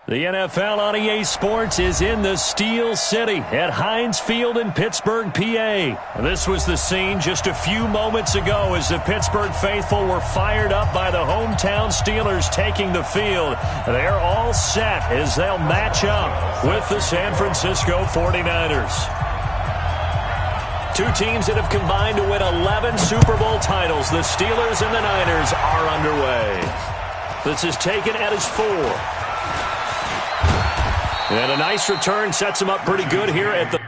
The NFL on EA Sports is in the Steel City at Heinz Field in Pittsburgh, PA. This was the scene just a few moments ago as the Pittsburgh faithful were fired up by the hometown Steelers taking the field. They're all set as they'll match up with the San Francisco 49ers. Two teams that have combined to win 11 Super Bowl titles. The Steelers and the Niners are underway. This is taken at his 4. And a nice return sets him up pretty good here at the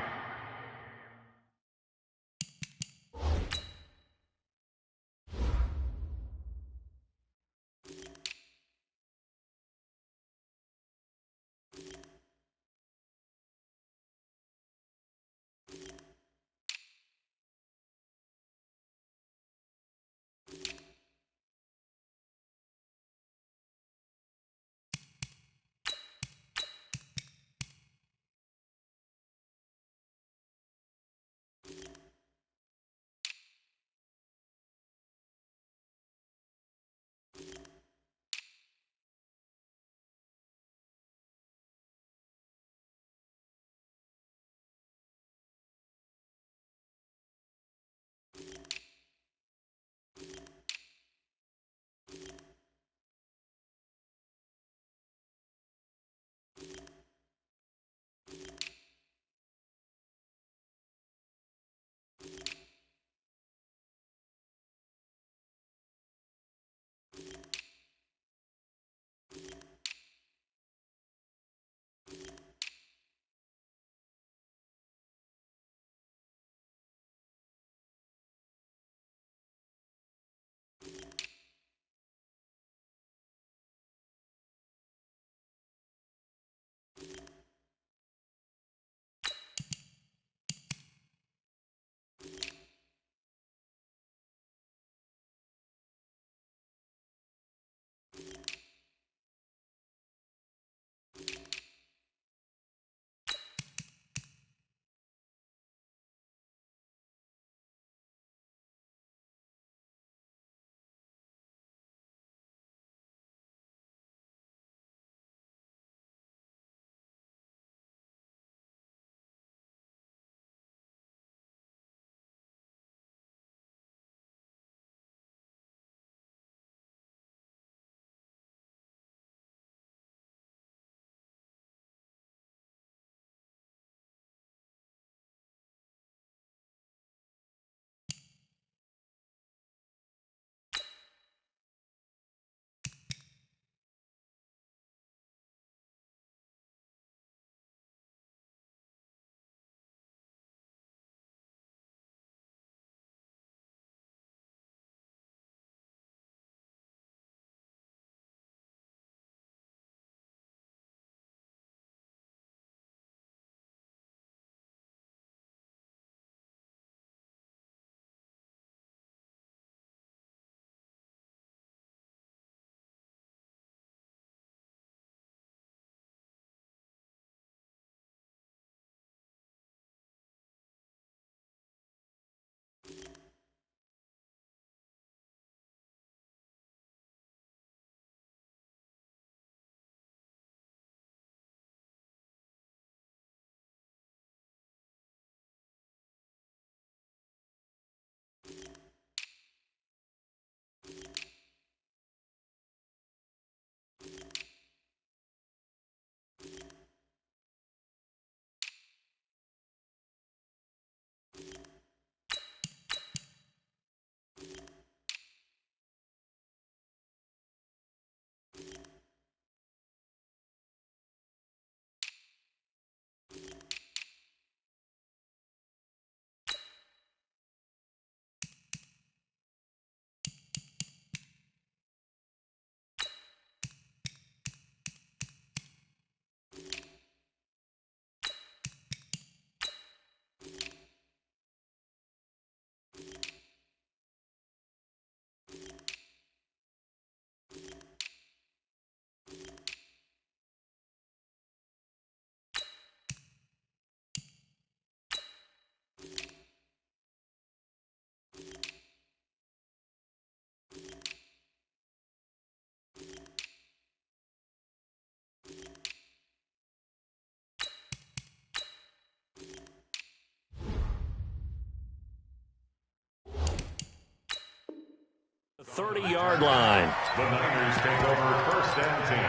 30-yard line. The Niners take over 1st and 10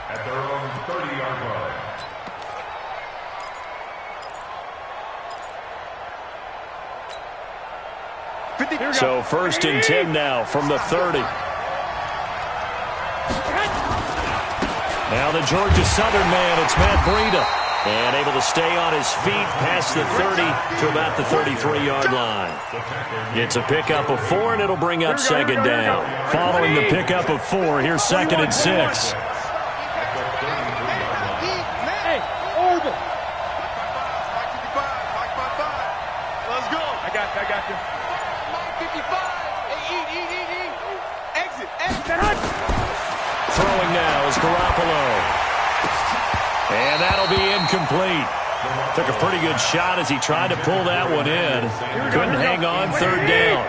at their own 30-yard line. So 1st and 10 now from the 30. Now the Georgia Southern man, it's Matt Breida. And able to stay on his feet past the 30 to about the 33-yard line. It's a pickup of 4, and it'll bring up 2nd down. Following the pickup of 4, here's 2nd and 6. Hey, Orville. Let's go. I got you. 55. Hey, eat. Exit. Throwing now is Garoppolo. And that'll be incomplete. Took a pretty good shot as he tried to pull that one in. Couldn't hang on, 3rd down.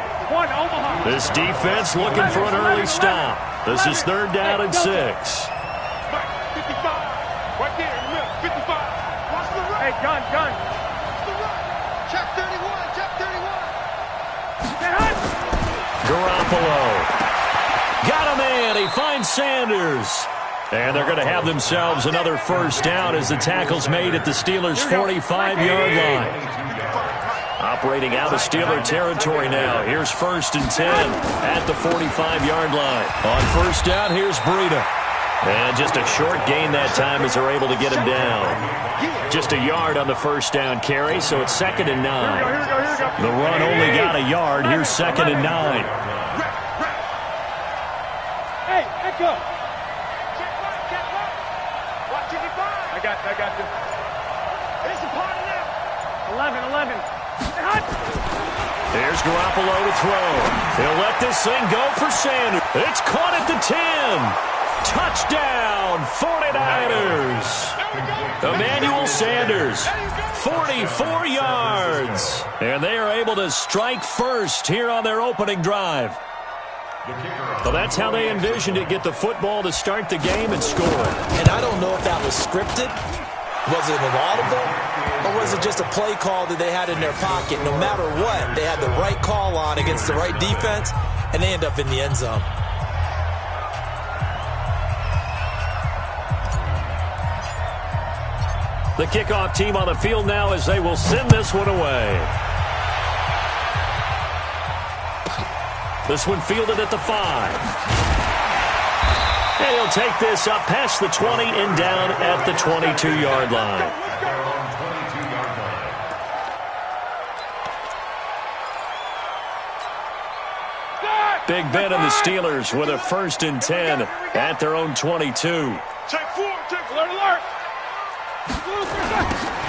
This defense looking for an early stop. This is 3rd down and 6. 55. Right there in the middle. 55. Watch the right. Hey, gun. Check 31. Garoppolo. Got a man. He finds Sanders. And they're going to have themselves another 1st down as the tackle's made at the Steelers' 45-yard line. Operating out of Steeler territory now. Here's 1st and 10 at the 45-yard line. On 1st down, here's Breida. And just a short gain that time as they're able to get him down. Just a yard on the 1st down carry, so it's 2nd and 9. The run only got a yard. Here's 2nd and 9. Hey, echo. I got you. It's a party now. 11. There's Garoppolo to throw. He'll let this thing go for Sanders. It's caught at the 10. Touchdown, 49ers. Emmanuel Sanders, 44 yards. And they are able to strike first here on their opening drive. So that's how they envisioned it, get the football to start the game and score. And I don't know if that was scripted. Was it an audible? Or was it just a play call that they had in their pocket? No matter what, they had the right call on against the right defense, and they end up in the end zone. The kickoff team on the field now as they will send this one away. This one fielded at the 5. And he'll take this up past the 20 and down at the 22-yard line. Big Ben and the Steelers with a 1st and 10 at their own 22. Check 4, alert.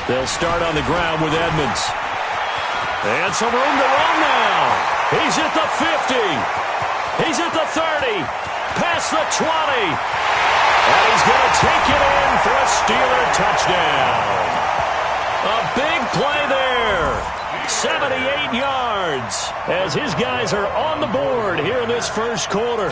They'll start on the ground with Edmonds. And some room to run now. He's at the 50. He's at the 30. Past the 20. And he's going to take it in for a Steeler touchdown. A big play there. 78 yards as his guys are on the board here in this first quarter.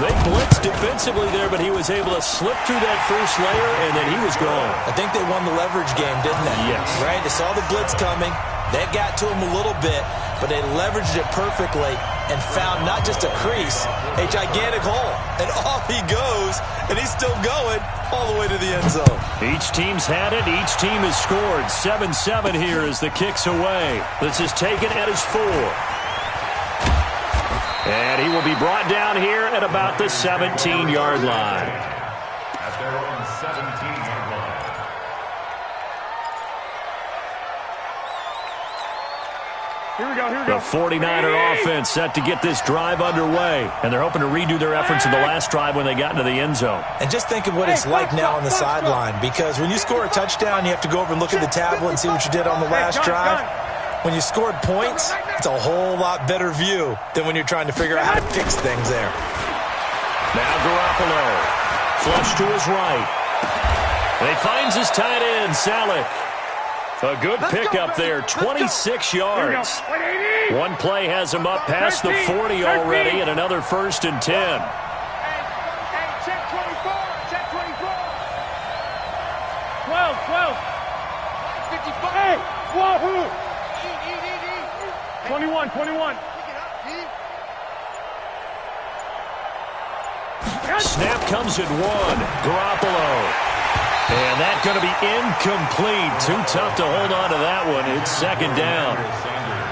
They blitzed defensively there, but he was able to slip through that first layer, and then he was gone. I think they won the leverage game, didn't they? Yes. Right? They saw the blitz coming. That got to him a little bit, but they leveraged it perfectly and found not just a crease, a gigantic hole. And off he goes, and he's still going all the way to the end zone. Each team's had it. Each team has scored. 7-7 here as the kick's away. This is taken at his 4. And he will be brought down here at about the 17-yard line. At their own 17-yard line. Here we go. The 49er offense set to get this drive underway. And they're hoping to redo their efforts in the last drive when they got into the end zone. And just think of what it's like now on the sideline, because when you score a touchdown, you have to go over and look at the tablet and see what you did on the last drive. When you scored points, it's a whole lot better view than when you're trying to figure out how to fix things there. Now Garoppolo, flush to his right. And he finds his tight end, Salek. A good pickup there, 26 yards. One play has him up past the 40 already, and another 1st and 10. Hey, check 24. Check 24. 12. 55. Hey, wahoo. 21. Snap comes at 1. Garoppolo. And that's going to be incomplete. Too tough to hold on to that one. It's second down.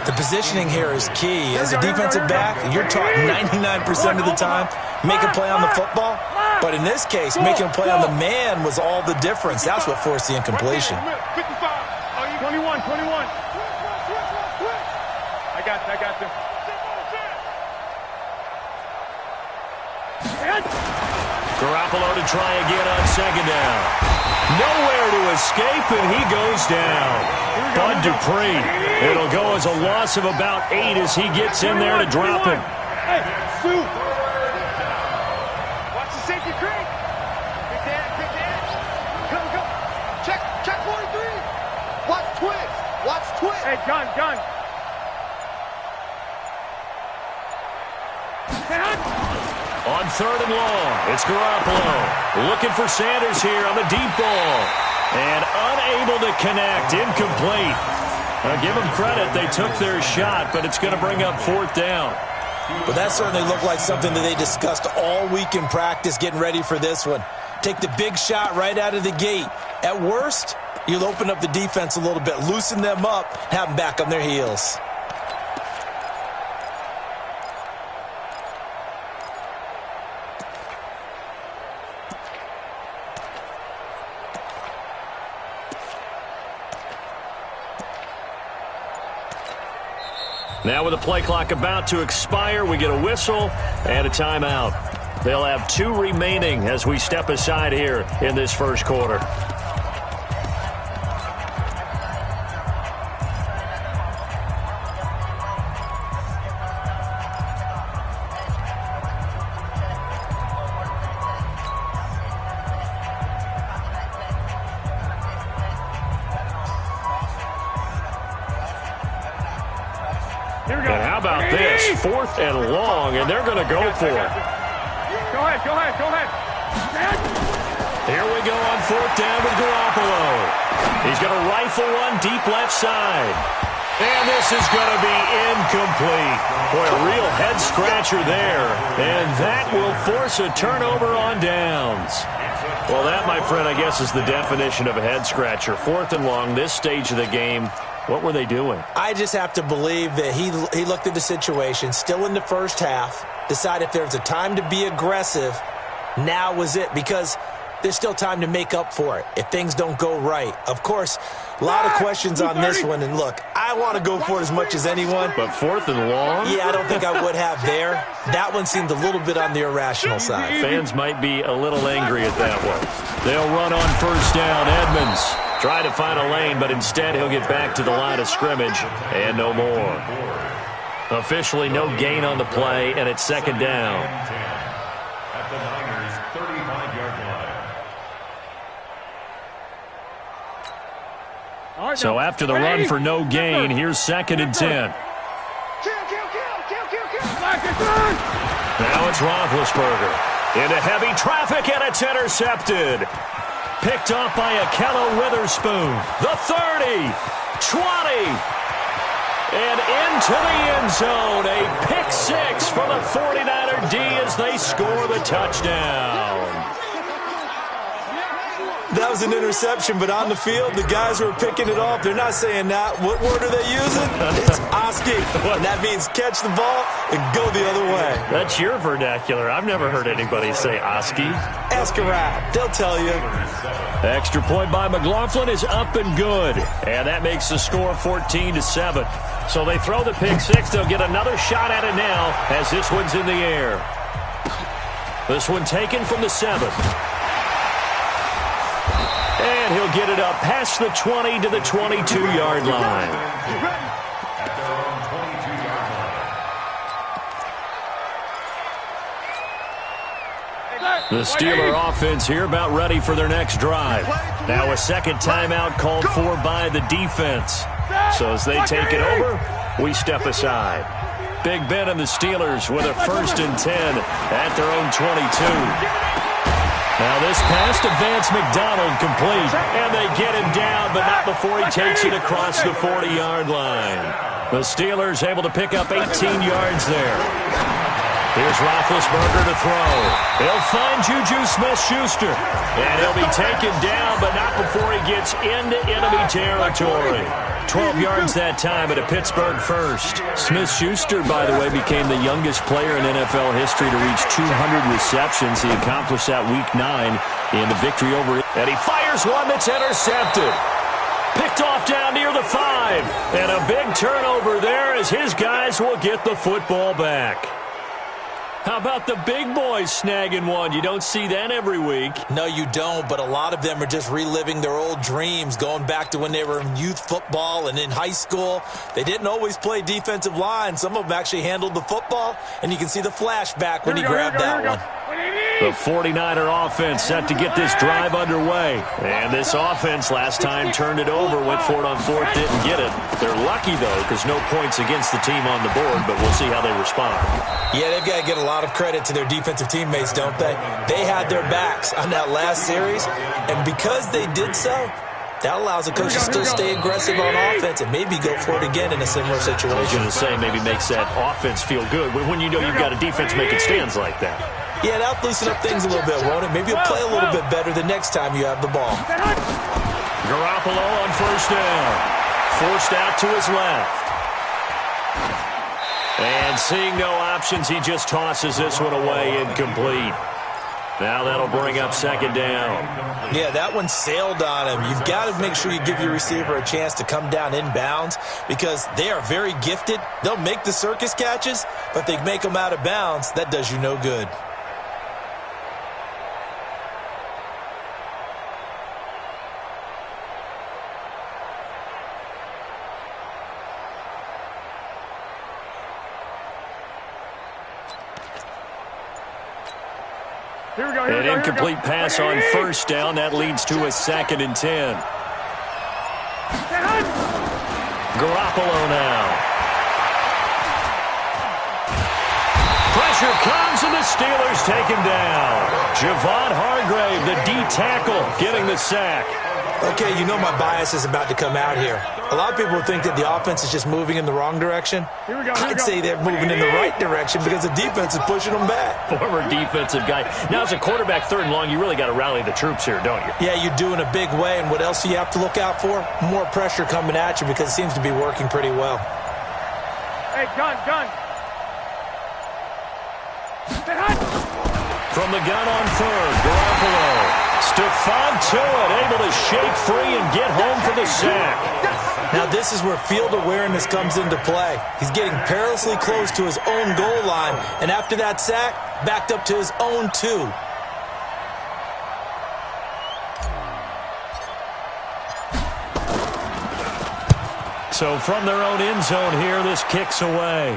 The positioning here is key. As a defensive back, you're taught 99% of the time, make a play on the football. But in this case, making a play on the man was all the difference. That's what forced the incompletion. 21. I got you. Garoppolo to try again on second down. Nowhere to escape, and he goes down. Bud Dupree. It'll go as a loss of about 8 as he gets in there to drop him. Hey, Sue. Watch the safety creek. Big dad. Go. Check 43. Watch twist. Hey, gun. On third and long, it's Garoppolo. Looking for Sanders here on the deep ball. And unable to connect. Incomplete. Give them credit. They took their shot, but it's going to bring up fourth down. But that certainly looked like something that they discussed all week in practice getting ready for this one. Take the big shot right out of the gate. At worst, you'll open up the defense a little bit, loosen them up, have them back on their heels. Now with the play clock about to expire, we get a whistle and a timeout. They'll have 2 remaining as we step aside here in this first quarter. And how about this? 4th and long, and they're going to go for it. Go ahead. Here we go on 4th down with Garoppolo. He's going to rifle one deep left side. And this is going to be incomplete. Boy, a real head-scratcher there. And that will force a turnover on downs. Well, that, my friend, I guess is the definition of a head-scratcher. 4th and long, this stage of the game. What were they doing? I just have to believe that he looked at the situation, still in the first half, decided if there's a time to be aggressive, now was it, because there's still time to make up for it if things don't go right. Of course, a lot of questions on this one, and look, I want to go for it as much as anyone. But 4th and long? Yeah, I don't think I would have there. That one seemed a little bit on the irrational side. Fans might be a little angry at that one. They'll run on first down. Edmonds try to find a lane, but instead he'll get back to the line of scrimmage and no more. Officially no gain on the play, and it's second down. At the Niners' 35-yard line. So after the run for no gain, here's 2nd and 10. Now it's Roethlisberger. Into heavy traffic, and it's intercepted. Picked off by Akello Witherspoon. The 30, 20, and into the end zone. A pick 6 for the 49er D as they score the touchdown. That was an interception, but on the field, the guys who are picking it off, they're not saying that. What word are they using? It's Oski. And that means catch the ball and go the other way. That's your vernacular. I've never heard anybody say Oski. Ask around. They'll tell you. Extra point by McLaughlin is up and good. And that makes the score 14-7. So they throw the pick 6. They'll get another shot at it now as this one's in the air. This one taken from the 7th. And he'll get it up past the 20 to the 22-yard line. At their own 22-yard line. The Steeler offense here about ready for their next drive. Now a second timeout called for by the defense. So as they take it over, we step aside. Big Ben and the Steelers with a 1st and 10 at their own 22. Now this pass to Vance McDonald complete, and they get him down, but not before he takes it across the 40-yard line. The Steelers able to pick up 18 yards there. Here's Roethlisberger to throw. He'll find Juju Smith-Schuster. And he'll be taken down, but not before he gets into enemy territory. 12 yards that time at a Pittsburgh first. Smith-Schuster, by the way, became the youngest player in NFL history to reach 200 receptions. He accomplished that Week 9 in the victory over it. And he fires one that's intercepted. Picked off down near the 5. And a big turnover there as his guys will get the football back. How about the big boys snagging one? You don't see that every week. No, you don't, but a lot of them are just reliving their old dreams, going back to when they were in youth football and in high school. They didn't always play defensive line. Some of them actually handled the football, and you can see the flashback when he grabbed that one. The 49er offense set to get this drive underway. And this offense last time turned it over, went for it on fourth, didn't get it. They're lucky, though, because no points against the team on the board, but we'll see how they respond. Yeah, they've got to get a lot of credit to their defensive teammates, don't they? They had their backs on that last series, and because they did so, that allows the coach to still stay aggressive on offense and maybe go for it again in a similar situation. I was going to say maybe makes that offense feel good when you know you've got a defense making stands like that. Yeah, that'll loosen up things a little bit, won't it? Maybe you'll play a little bit better the next time you have the ball. Garoppolo on first down. Forced out to his left. And seeing no options, he just tosses this one away, incomplete. Now that'll bring up second down. Yeah, that one sailed on him. You've got to make sure you give your receiver a chance to come down inbounds because they are very gifted. They'll make the circus catches, but they make them out of bounds. That does you no good. An incomplete pass on first down. That leads to a 2nd and 10. Garoppolo now. Pressure comes and the Steelers take him down. Javon Hargrave, the D tackle, getting the sack. Okay, you know my bias is about to come out here. A lot of people think that the offense is just moving in the wrong direction. I'd say they're moving in the right direction because the defense is pushing them back. Former defensive guy. Now, as a quarterback, 3rd and long, you really got to rally the troops here, don't you? Yeah, you do in a big way. And what else do you have to look out for? More pressure coming at you because it seems to be working pretty well. Hey, gun. From the gun on 3rd, Garoppolo. Stephon Tuitt able to shake free and get home for the sack. Now this is where field awareness comes into play. He's getting perilously close to his own goal line, and after that sack, backed up to his own 2. So from their own end zone here, this kicks away.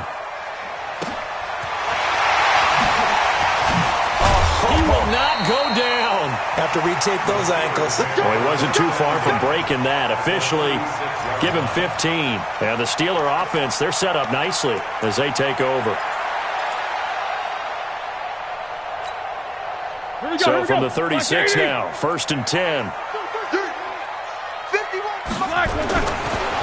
He will not go down. Have to retape those ankles. Well, he wasn't too far from breaking that. Officially, give him 15. And the Steeler offense, they're set up nicely as they take over. So from the 36 now, 1st and 10.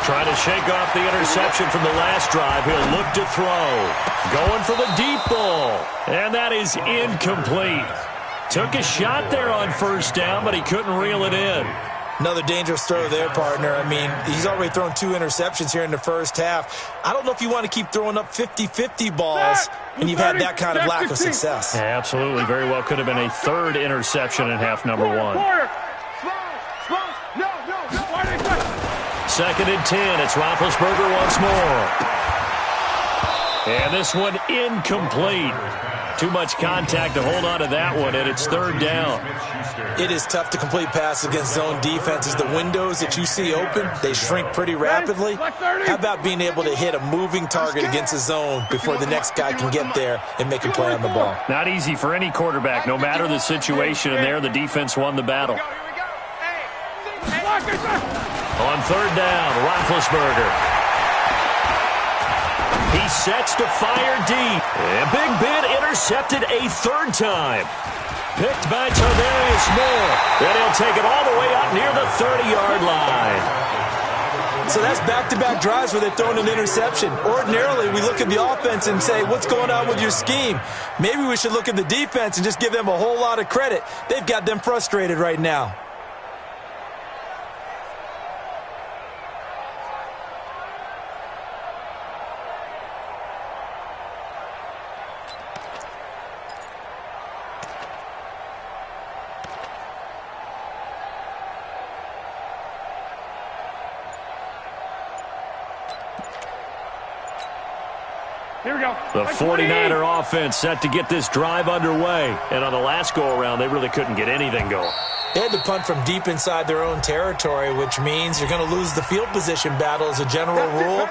Trying to shake off the interception from the last drive. He'll look to throw. Going for the deep ball. And that is incomplete. Took a shot there on first down, but he couldn't reel it in. Another dangerous throw there, partner. I mean, he's already thrown 2 interceptions here in the first half. I don't know if you want to keep throwing up 50-50 balls, and you've had that kind of lack of success. Yeah, absolutely. Very well could have been a 3rd interception in half number 1. 2nd and 10. It's Roethlisberger once more. And this one incomplete. Too much contact to hold on to that one, and it's 3rd down. It is tough to complete passes against zone defenses. The windows that you see open, they shrink pretty rapidly. How about being able to hit a moving target against a zone before the next guy can get there and make a play on the ball? Not easy for any quarterback, no matter the situation, and there the defense won the battle. On 3rd down, Roethlisberger. He sets to fire deep. And Big Ben intercepted a 3rd time. Picked by Tarvarius Moore. And he'll take it all the way up near the 30-yard line. So that's back-to-back drives where they're throwing an interception. Ordinarily, we look at the offense and say, what's going on with your scheme? Maybe we should look at the defense and just give them a whole lot of credit. They've got them frustrated right now. Here we go. The 49er offense set to get this drive underway. And on the last go-around, they really couldn't get anything going. They had to punt from deep inside their own territory, which means you're going to lose the field position battle as a general rule.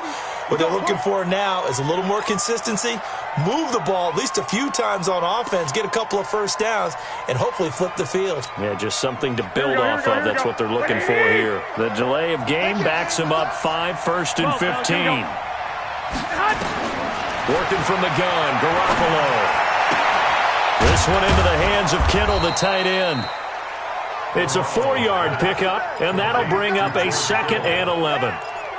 What they're looking for now is a little more consistency, move the ball at least a few times on offense, get a couple of first downs, and hopefully flip the field. Yeah, just something to build off of. That's what they're looking for here. The delay of game backs them up 5, 1st and 15. Working from the gun, Garoppolo. This one into the hands of Kittle, the tight end. It's a 4-yard pickup, and that'll bring up a 2nd and 11.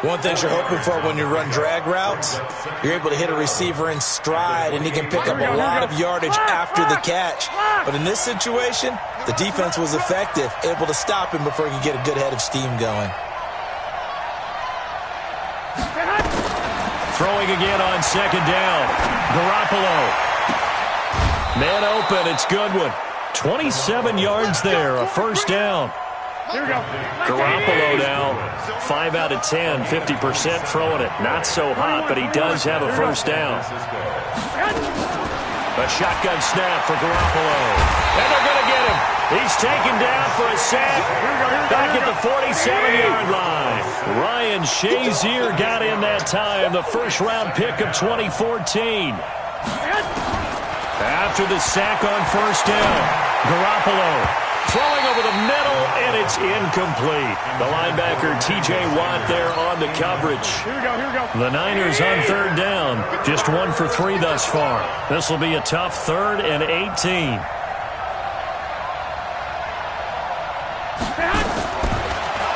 One thing you're hoping for when you run drag routes, you're able to hit a receiver in stride, and he can pick up a lot of yardage after the catch. But in this situation, the defense was effective, able to stop him before he could get a good head of steam going. Throwing again on 2nd down. Garoppolo. Man open, it's Goodwin. 27 yards there, a 1st down. Here we go. Garoppolo now, 5 out of 10, 50% throwing it. Not so hot, but he does have a 1st down. A shotgun snap for Garoppolo. And they're going to get him. He's taken down for a sack. Back at the 47-yard line. Ryan Shazier got in that time, the 1st-round pick of 2014. After the sack on 1st down, Garoppolo throwing over the middle, and it's incomplete. The linebacker, T.J. Watt, there on the coverage. Here we go. The Niners on 3rd down, just 1 for 3 thus far. This will be a tough 3rd and 18.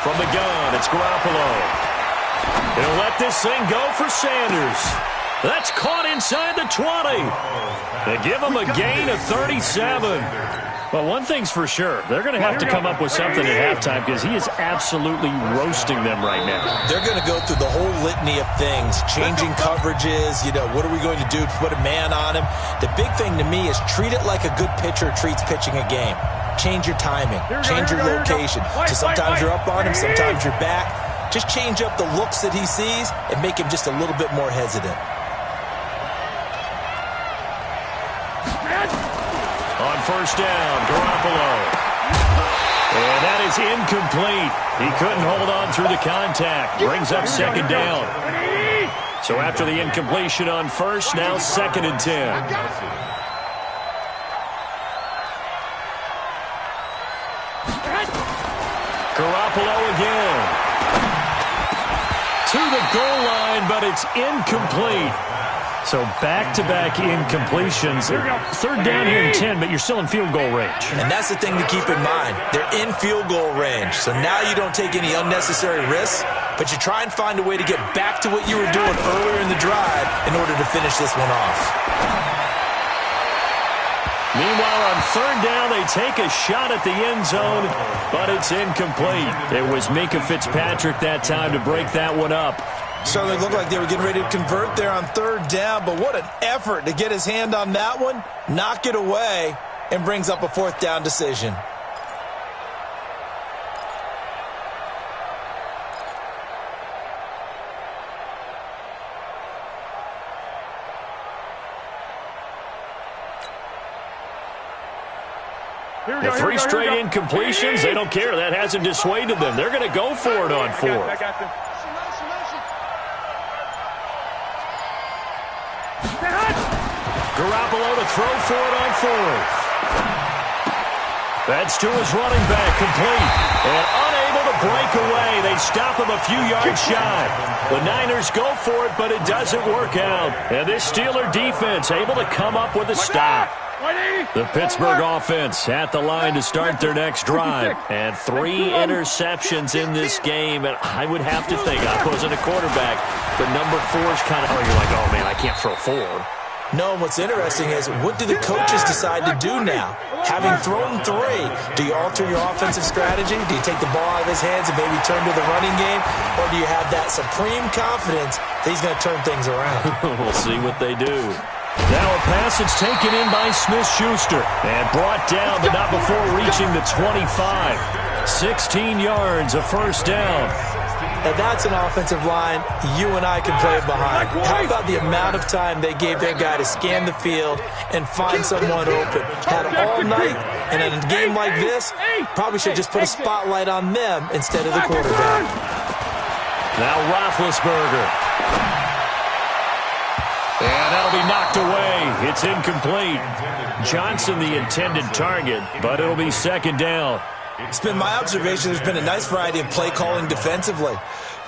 From the gun, it's Garoppolo. He'll let this thing go for Sanders. That's caught inside the 20. They give him a gain of 37. Well, one thing's for sure. They're going to have to come up with something at halftime because he is absolutely roasting them right now. They're going to go through the whole litany of things, changing coverages, what are we going to do to put a man on him? The big thing to me is treat it like a good pitcher treats pitching a game. Change your timing, change your location. So sometimes you're up on him, sometimes you're back. Just change up the looks that he sees and make him just a little bit more hesitant. On 1st down, Garoppolo. And that is incomplete. He couldn't hold on through the contact. Brings up 2nd down. So after the incompletion on 1st, now 2nd and 10. Garoppolo again. To the goal line, but it's incomplete. So back-to-back incompletions. 3rd down here and 10, but you're still in field goal range. And that's the thing to keep in mind. They're in field goal range. So now you don't take any unnecessary risks, but you try and find a way to get back to what you were doing earlier in the drive in order to finish this one off. Meanwhile, on 3rd down, they take a shot at the end zone, but it's incomplete. It was Mika Fitzpatrick that time to break that one up. Certainly looked like they were getting ready to convert there on 3rd down, but what an effort to get his hand on that one, knock it away, and brings up a 4th down decision. The 3 straight incompletions, they don't care. That hasn't dissuaded them. They're going to go for it on 4th. I got them. Garoppolo to throw for it on 4th. That's to his running back, complete. And unable to break away. They stop him a few yards shy. The Niners go for it, but it doesn't work out. And this Steeler defense able to come up with a stop. The Pittsburgh offense at the line to start their next drive. And 3 interceptions in this game. And I would have to think, I wasn't a quarterback, but number 4 is kind of, you're like, oh, man, I can't throw 4. No, and what's interesting is, what do the coaches decide to do now? Having thrown 3, do you alter your offensive strategy? Do you take the ball out of his hands and maybe turn to the running game? Or do you have that supreme confidence that he's going to turn things around? We'll see what they do. Now a pass that's taken in by Smith-Schuster and brought down, but not before reaching the 25. 16 yards, a first down. And that's an offensive line you and I can play behind. How about the amount of time they gave their guy to scan the field and find someone open? Had all night, and in a game like this, probably should just put a spotlight on them instead of the quarterback. Now Roethlisberger. And that'll be knocked away. It's incomplete. Johnson the intended target, but it'll be second down. It's been my observation there's been a nice variety of play calling defensively.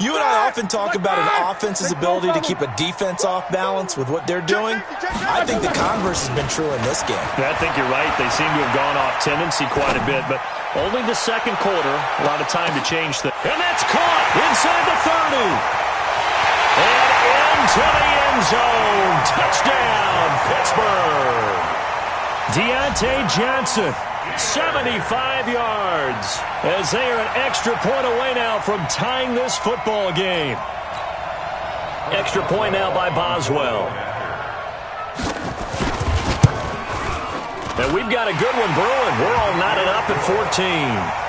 You and I often talk about an offense's ability to keep a defense off balance with what they're doing. I think the converse has been true in this game. I think you're right. They seem to have gone off tendency quite a bit, but only the second quarter, a lot of time to change things. And that's caught inside the 30. And into the end zone. Touchdown, Pittsburgh. Deontay Johnson. 75 yards as they are an extra point away now from tying this football game. Extra point now by Boswell. And we've got a good one brewing. We're all knotted up at 14.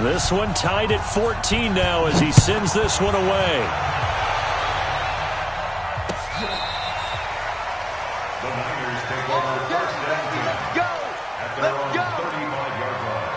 This one tied at 14 now as he sends this one away. The Niners take over first and 10 at their own 35-yard line.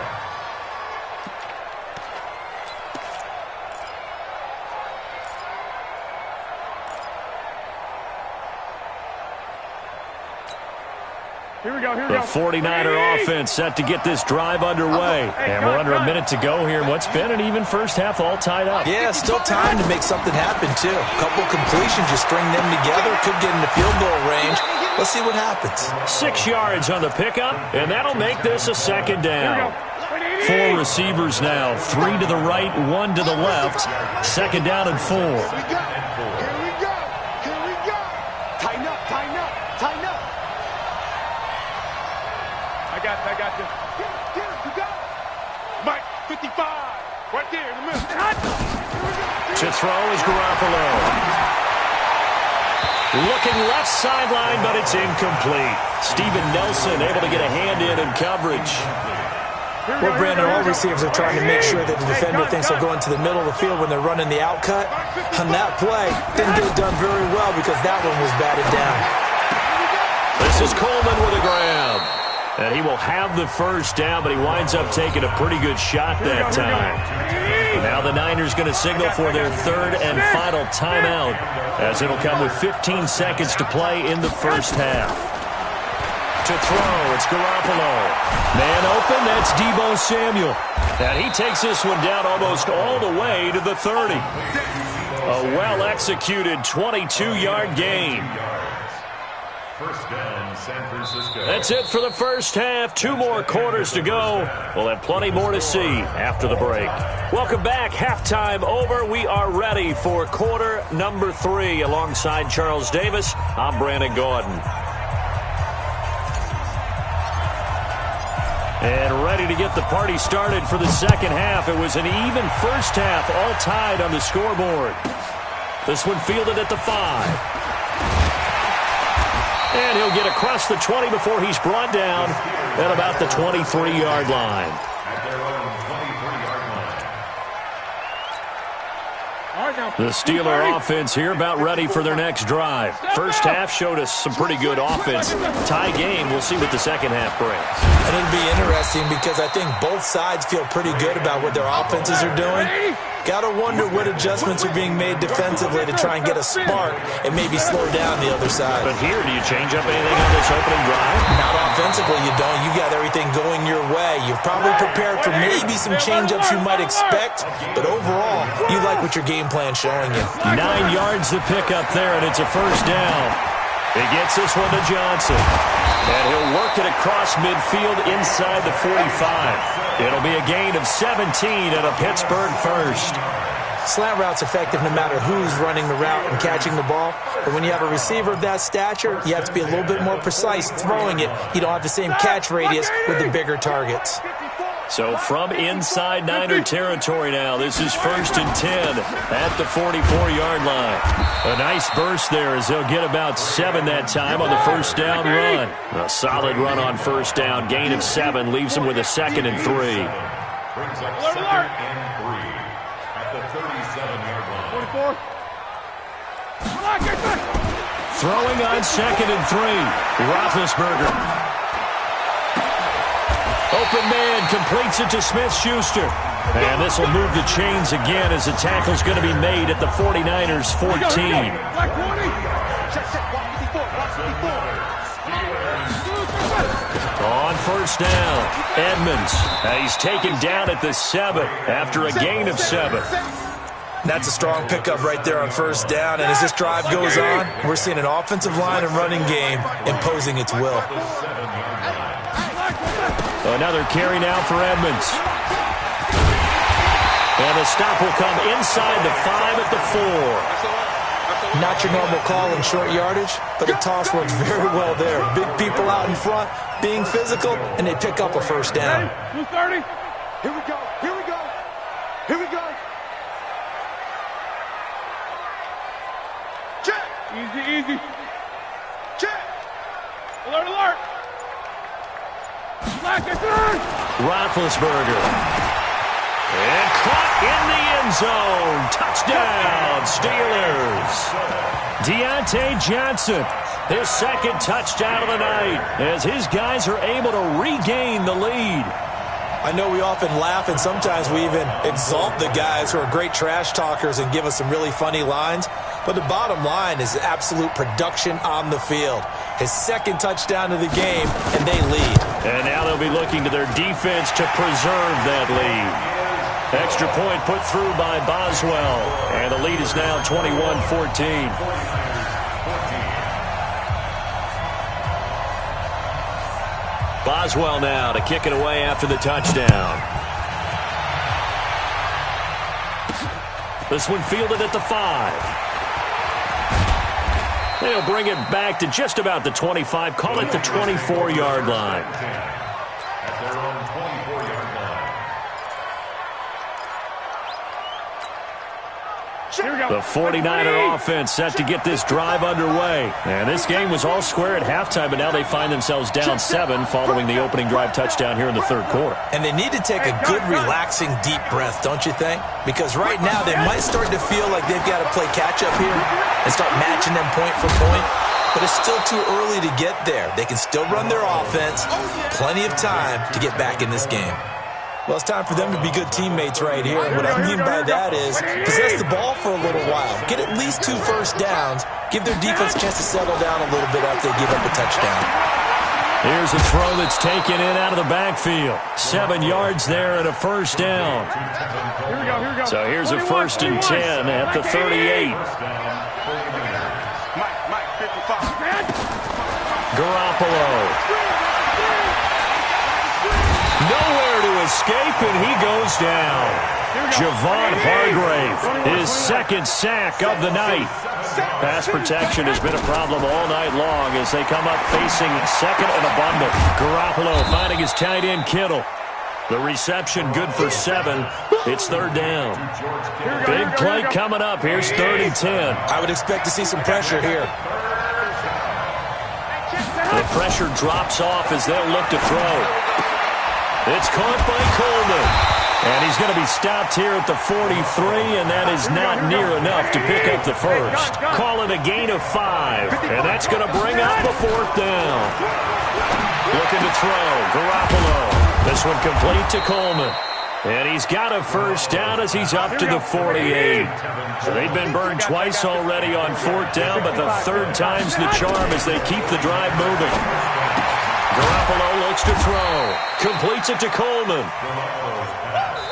Here we go. The 49er offense set to get this drive underway. And we're under a minute to go here in what's been an even first half, all tied up. Yeah, still time to make something happen, too. A couple completions, just string them together. Could get into field goal range. Let's see what happens. 6 yards on the pickup, and that'll make this a second down. 4 receivers now, 3 to the right, 1 to the left. Second down and 4. Here we go. Tighten up. I got this. Get him, you got it. Mike, 55. Right there in the middle. To throw is Garoppolo. Looking left sideline, but it's incomplete. Steven Nelson able to get a hand in coverage. Well, Brandon, all receivers are trying to make sure that the defender thinks they'll go into the middle of the field when they're running the out cut. On that play, didn't get it done very well because that one was batted down. This is Coleman with a grab. And he will have the first down, but he winds up taking a pretty good shot that time. Now the Niners going to signal for their third and final timeout, as it'll come with 15 seconds to play in the first half. To throw, it's Garoppolo. Man open, that's Deebo Samuel. And he takes this one down almost all the way to the 30. A well-executed 22-yard gain. First down, San Francisco. That's it for the first half. 2 more quarters to go. We'll have plenty more to see after the break. Welcome back. Halftime over. We are ready for quarter number 3. Alongside Charles Davis, I'm Brandon Gordon. And ready to get the party started for the second half. It was an even first half, all tied on the scoreboard. This one fielded at the 5. And he'll get across the 20 before he's brought down at about the 23-yard line. At their own 23-yard line. The Steeler offense here about ready for their next drive. First half showed us some pretty good offense. Tie game, we'll see what the second half brings. And it'll be interesting because I think both sides feel pretty good about what their offenses are doing. Got to wonder what adjustments are being made defensively to try and get a spark and maybe slow down the other side. But here, do you change up anything on this opening drive? Not offensively, you don't. You got everything going your way. You've probably prepared for maybe maybe some change-ups you might expect, but overall, you like what your game plan's showing you. 9 yards to pick up there, and it's a first down. He gets this one to Johnson. And he'll work it across midfield inside the 45. It'll be a gain of 17 and a Pittsburgh first. Slant route's effective no matter who's running the route and catching the ball. But when you have a receiver of that stature, you have to be a little bit more precise throwing it. You don't have the same catch radius with the bigger targets. So from inside Niner territory now, this is 1st and 10 at the 44-yard line. A nice burst there as they'll get about 7 that time on the first down run. A solid run on first down. Gain of 7 leaves them with a 2nd and 3. Brings up 2nd and 3 at the 37-yard line. 44. Throwing on 2nd and 3. Roethlisberger. Open man completes it to Smith-Schuster. And this will move the chains again as the tackle's going to be made at the 49ers 14. On first down, Edmonds. He's taken down at the 7 after a gain of 7. That's a strong pickup right there on first down. And as this drive goes on, we're seeing an offensive line and running game imposing its will. Another carry now for Edmonds. And the stop will come inside the 5 at the 4. Not your normal call in short yardage, but the toss works very well there. Big people out in front, being physical, and they pick up a first down. 230. Here we go. Here we go. Here we go. Check. Easy. Check. Alert, alert. Roethlisberger. And caught in the end zone. Touchdown, Steelers. Deontay Johnson, his 2nd touchdown of the night, as his guys are able to regain the lead. I know we often laugh, and sometimes we even exalt the guys who are great trash talkers and give us some really funny lines. But the bottom line is absolute production on the field. His 2nd touchdown of the game, and they lead. And now they'll be looking to their defense to preserve that lead. Extra point put through by Boswell. And the lead is now 21-14. Boswell now to kick it away after the touchdown. This one fielded at the 5. They'll bring it back to just about the 25. Call it the 24-yard line. At their own 24-yard line. The 49er offense set to get this drive underway. And this game was all square at halftime, but now they find themselves down 7 following the opening drive touchdown here in the 3rd quarter. And they need to take a good, relaxing, deep breath, don't you think? Because right now they might start to feel like they've got to play catch-up here and start matching them point for point. But it's still too early to get there. They can still run their offense. Plenty of time to get back in this game. Well, it's time for them to be good teammates right here. And what I mean by that is possess the ball for a little while. Get at least 2 first downs. Give their defense a chance to settle down a little bit after they give up a touchdown. Here's a throw that's taken in out of the backfield. 7 yards there and a first down. So here's a 1st and 10 at the 38. Garoppolo. Nowhere to escape, and he goes down. Javon Hargrave, his 2nd sack of the night. Pass protection has been a problem all night long as they come up facing 2nd and a bundle. Garoppolo finding his tight end Kittle. The reception good for 7. It's 3rd down. Big play coming up. Here's 3rd and 10. I would expect to see some pressure here. The pressure drops off as they'll look to throw. It's caught by Coleman. And he's going to be stopped here at the 43, and that is not near enough to pick up the first. Call it a gain of 5, and that's going to bring up the 4th down. Looking to throw, Garoppolo. This one complete to Coleman. And he's got a first down as he's up to the 48. So they've been burned twice already on 4th down, but the 3rd time's the charm as they keep the drive moving. Garoppolo looks to throw. Completes it to Coleman.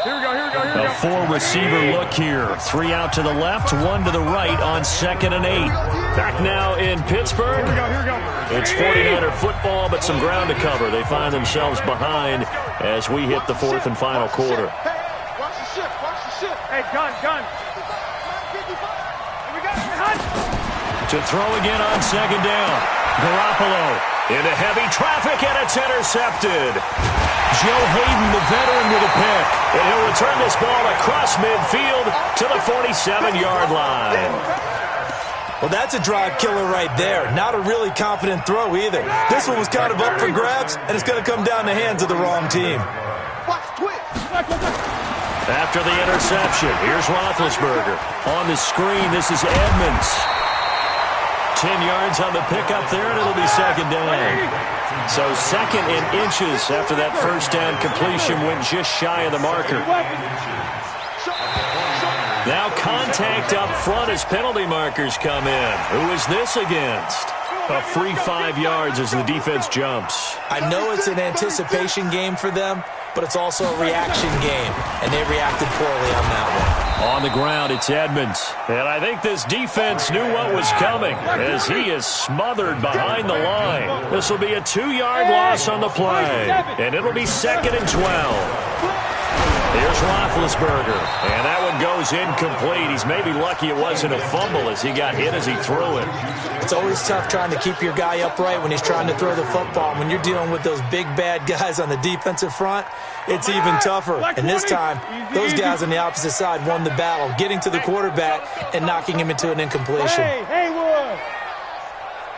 Here we go. A four-receiver look here. 3 out to the left, 1 to the right on 2nd and 8. Back now in Pittsburgh. Here we go. It's 49er football, but some ground to cover. They find themselves behind as we hit the 4th and final quarter. Watch the shift. Hey, gun. Here we go. Hunt. To throw again on 2nd down. Garoppolo into heavy traffic, and it's intercepted. Joe Hayden, the veteran, with a pick. And he'll return this ball across midfield to the 47-yard line. Well, that's a drive killer right there. Not a really confident throw either. This one was kind of up for grabs, and it's going to come down the hands of the wrong team. Watch twitch. After the interception, here's Roethlisberger. On the screen, this is Edmonds. 10 yards on the pickup there, and it'll be 2nd down. So 2nd in inches after that first down completion went just shy of the marker. Now contact up front as penalty markers come in. Who is this against? A free 5 yards as the defense jumps. I know it's an anticipation game for them, but it's also a reaction game, and they reacted poorly on that one. On the ground, it's Edmonds. And I think this defense knew what was coming as he is smothered behind the line. This will be a 2-yard loss on the play, and it'll be 2nd and 12. Here's Roethlisberger, and that one goes incomplete. He's maybe lucky it wasn't a fumble as he got hit as he threw it. It's always tough trying to keep your guy upright when he's trying to throw the football. When you're dealing with those big, bad guys on the defensive front, it's even tougher. And this time, those guys on the opposite side won the battle, getting to the quarterback and knocking him into an incompletion. Hey, Wood.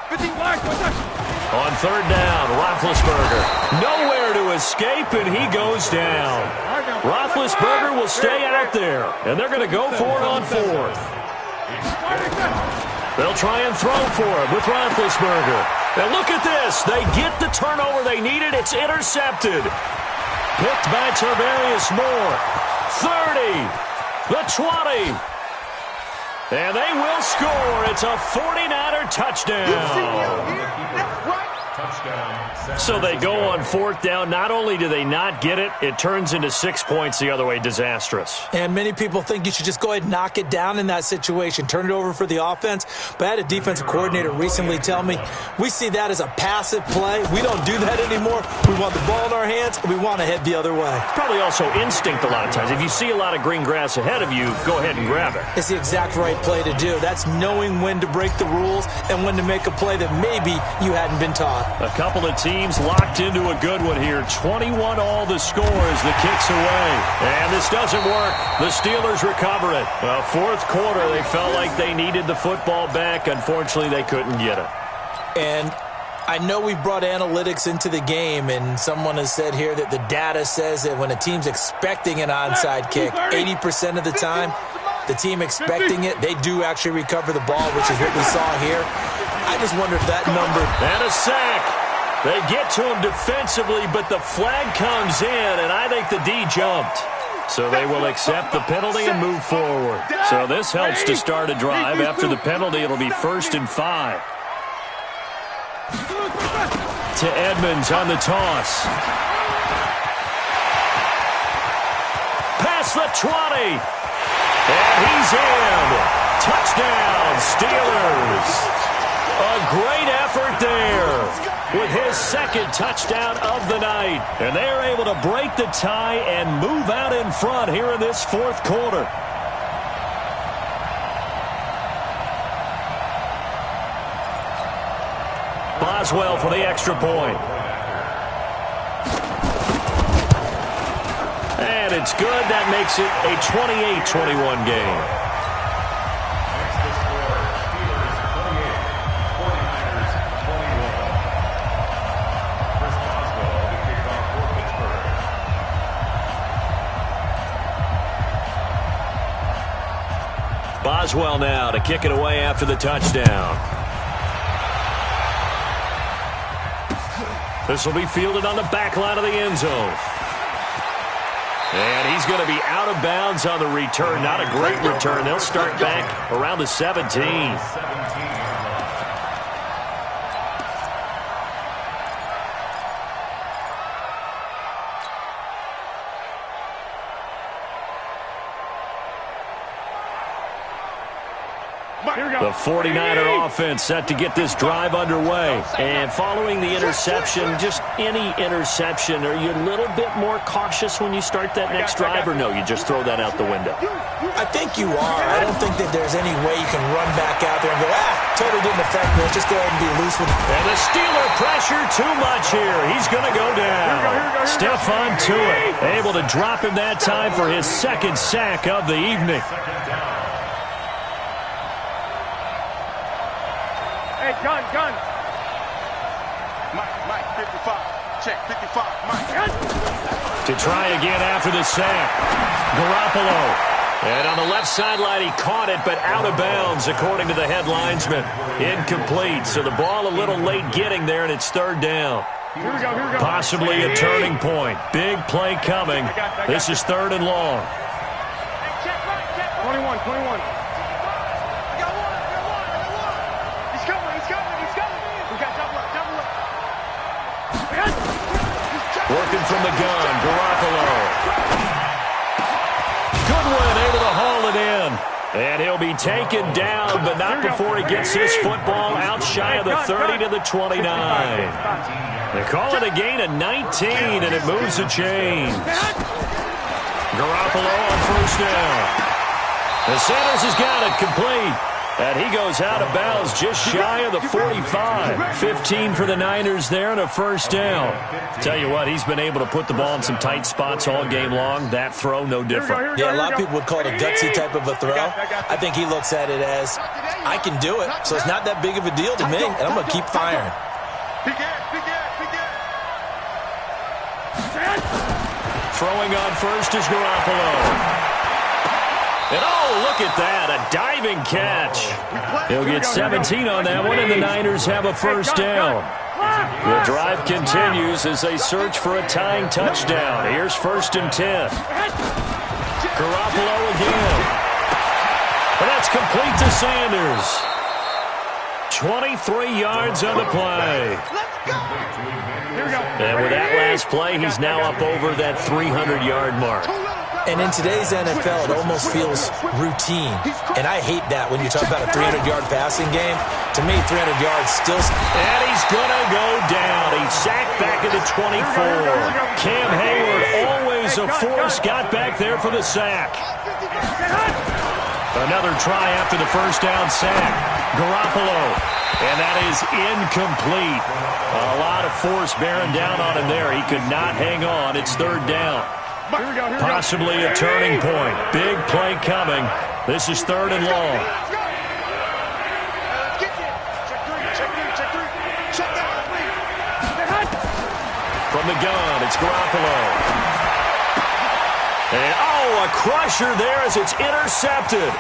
15 blocks. On 3rd down, Roethlisberger. Nowhere to escape, and he goes down. Roethlisberger will stay out there, and they're going to go for it on 4th. They'll try and throw for it with Roethlisberger. And look at this. They get the turnover they needed. It's intercepted. Picked by Tarvarius Moore. 30. The 20. And they will score. It's a 49er touchdown. So they go on 4th down. Not only do they not get it, it turns into 6 points the other way. Disastrous. And many people think you should just go ahead and knock it down in that situation. Turn it over for the offense. But I had a defensive coordinator recently tell me, we see that as a passive play. We don't do that anymore. We want the ball in our hands, and we want to head the other way. It's probably also instinct a lot of times. If you see a lot of green grass ahead of you, go ahead and grab it. It's the exact right play to do. That's knowing when to break the rules and when to make a play that maybe you hadn't been taught. A couple of teams locked into a good one here. 21 all the score as the kick's away. And this doesn't work. The Steelers recover it. Well, 4th quarter, they felt like they needed the football back. Unfortunately, they couldn't get it. And I know we brought analytics into the game, and someone has said here that the data says that when a team's expecting an onside kick, 80% of the time, the team expecting it, they do actually recover the ball, which is what we saw here. I just wonder if that number... And a sack. They get to him defensively, but the flag comes in, and I think the D jumped. So they will accept the penalty and move forward. So this helps to start a drive. After the penalty, it'll be 1st and 5. To Edmonds on the toss. Past the 20. And he's in. Touchdown, Steelers. A great effort there with his 2nd touchdown of the night. And they are able to break the tie and move out in front here in this 4th quarter. Boswell for the extra point. And it's good. That makes it a 28-21 game. Boswell now to kick it away after the touchdown. This will be fielded on the back line of the end zone. And he's going to be out of bounds on the return. Not a great return. They'll start back around the 17. The 49er offense set to get this drive underway. And following the interception, just any interception, are you a little bit more cautious when you start that next drive, or no, you just throw that out the window? I think you are. I don't think that there's any way you can run back out there and go, totally didn't affect me. Let's just go ahead and be loose with it. And the Steeler pressure too much here. He's going to go down. Stephon Tuitt able to drop him that time for his second sack of the evening. Hey, gun. Mike, 55. Check, 55. Mike. To try again after the sack. Garoppolo. And on the left sideline, he caught it, but out of bounds, according to the head linesman. Incomplete, so the ball a little late getting there, and it's third down. Here we go. Possibly a turning point. Big play coming. This is third and long. 21. I got one. He's coming. We got double up. Working from the gun, Garoppolo. Goodwin able to haul it in. And he'll be taken down, but not before he gets his football out shy of the 30 to the 29. They call it a gain of 19, and it moves the chains. Garoppolo on first down. The Sanders has got it complete. And he goes out of bounds just shy of the 45. 15 for the Niners there and a first down. Tell you what, he's been able to put the ball in some tight spots all game long. That throw, no different. Yeah, a lot of people would call it a gutsy type of a throw. I think he looks at it as, I can do it, so it's not that big of a deal to me, and I'm going to keep firing. Throwing on first is Garoppolo. And oh, look at that, a diving catch. He'll get 17 on that one, and the Niners have a first down. The drive continues as they search for a tying touchdown. Here's first and 10. Garoppolo again. And that's complete to Sanders. 23 yards on the play. And with that last play, he's now up over that 300-yard mark. And in today's NFL, it almost feels routine. And I hate that when you talk about a 300-yard passing game. To me, 300 yards still... And he's going to go down. He's sacked back at the 24. Cam Hayward, always a force, got back there for the sack. Another try after the first down sack. Garoppolo. And that is incomplete. A lot of force bearing down on him there. He could not hang on. It's third down. Possibly a turning point. Big play coming. This is third and long. From the gun, it's Garoppolo. And oh, a crusher there as it's intercepted.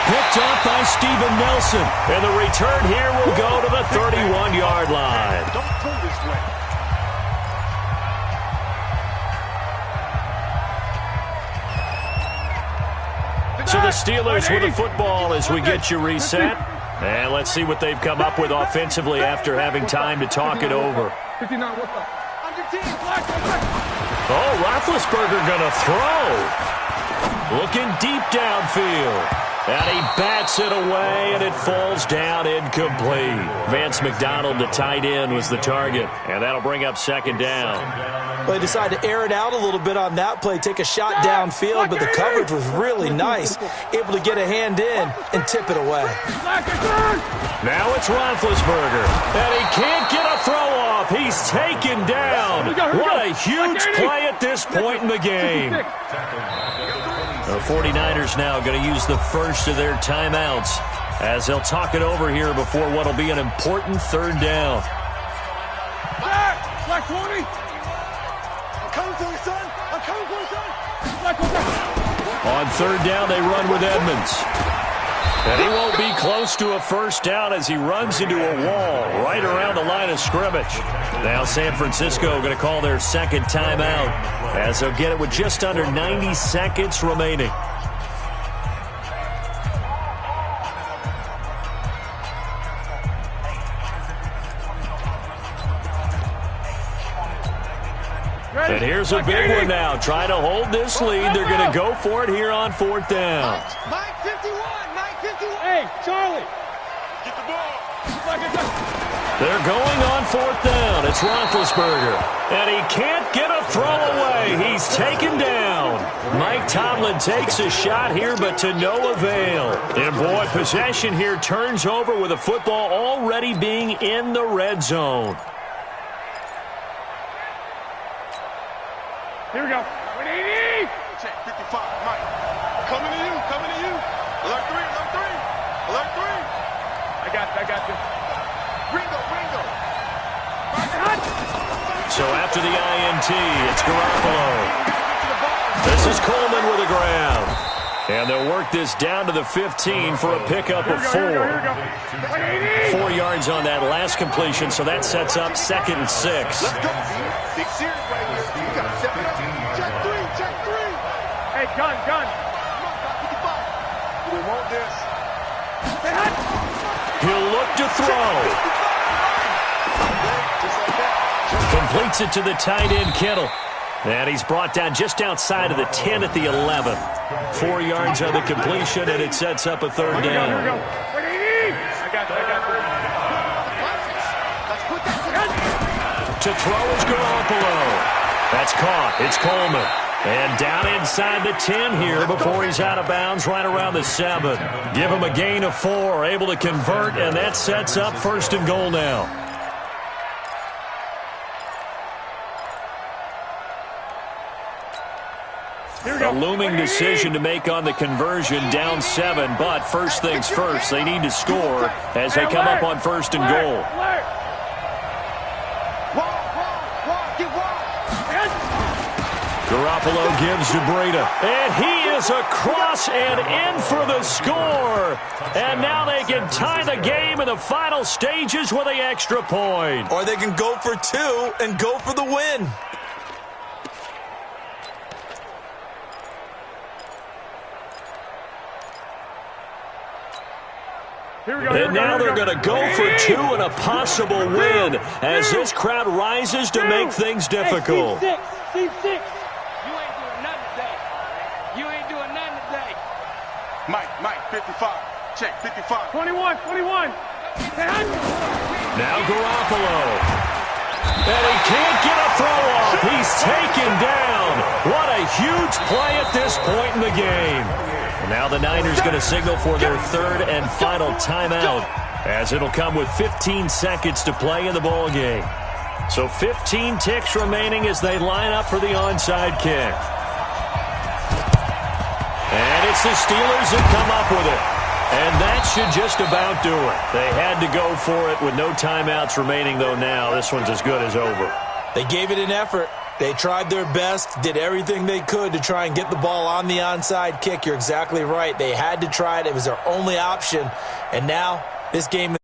Picked off by Steven Nelson. And the return here will go to the 31-yard line. Don't pull this way. So the Steelers with the football as we get you reset. And let's see what they've come up with offensively after having time to talk it over. Oh, Roethlisberger going to throw. Looking deep downfield. And he bats it away, and it falls down incomplete. Vance McDonald, the tight end, was the target. And that'll bring up second down. Well, they decided to air it out a little bit on that play, take a shot downfield, but the coverage was really nice. Able to get a hand in and tip it away. Now it's Roethlisberger, and he can't get a throw off. He's taken down. What a huge play at this point in the game. The 49ers now going to use the first of their timeouts as they'll talk it over here before what will be an important third down. Black 20. I'm coming for you, son. I'm coming for you, son. On third down, they run with Edmonds. And he won't be close to a first down as he runs into a wall right around the line of scrimmage. Now San Francisco going to call their second timeout as they'll get it with just under 90 seconds remaining. And here's a big one now. Trying to hold this lead. They're going to go for it here on fourth down. Mike 51. Mike 51. Hey, Hey, Charlie. Get the ball. They're going on 4th down. It's Roethlisberger. And he can't get a throw away. He's taken down. Mike Tomlin takes a shot here, but to no avail. And boy, possession here turns over with the football already being in the red zone. Here we go. 180. Check 55, Mike. Coming to you, coming to you. Alert 3, alert 3. Alert 3. I got this. Ringo. So after the INT, it's Garoppolo. This is Coleman with the ground. And they'll work this down to the 15 for a pickup of 4. 4 yards on that last completion, so that sets up 2nd and 6. Let's go. Big series right here. You got to step it up. Check 3. Hey, gun. We want this. He'll look to throw. Completes it to the tight end, Kittle. And he's brought down just outside of the 10 at the 11. 4 yards on the completion, and it sets up a 3rd down. I got To throw is Garoppolo. That's caught. It's Coleman. And down inside the 10 here before he's out of bounds right around the 7. Give him a gain of 4, able to convert, and that sets up 1st and goal now. A looming decision to make on the conversion, down 7, but first things first, they need to score as they come up on 1st and goal. Garoppolo gives to Breida, and he is across and in for the score. And now they can tie the game in the final stages with the extra point. Or they can go for 2 and go for the win. And now they're going to go for 2 and a possible win as this crowd rises to make things difficult. C6. You ain't doing nothing today. Mike, 55. Check, 55. 21. Now Garoppolo. And he can't get a throw off. He's taken down. What a huge play at this point in the game. Now the Niners going to signal for their 3rd and final timeout, as it'll come with 15 seconds to play in the ball game. So 15 ticks remaining as they line up for the onside kick. And it's the Steelers that come up with it. And that should just about do it. They had to go for it with no timeouts remaining, though now this one's as good as over. They gave it an effort. They tried their best, did everything they could to try and get the ball on the onside kick. You're exactly right. They had to try it. It was their only option. And now this game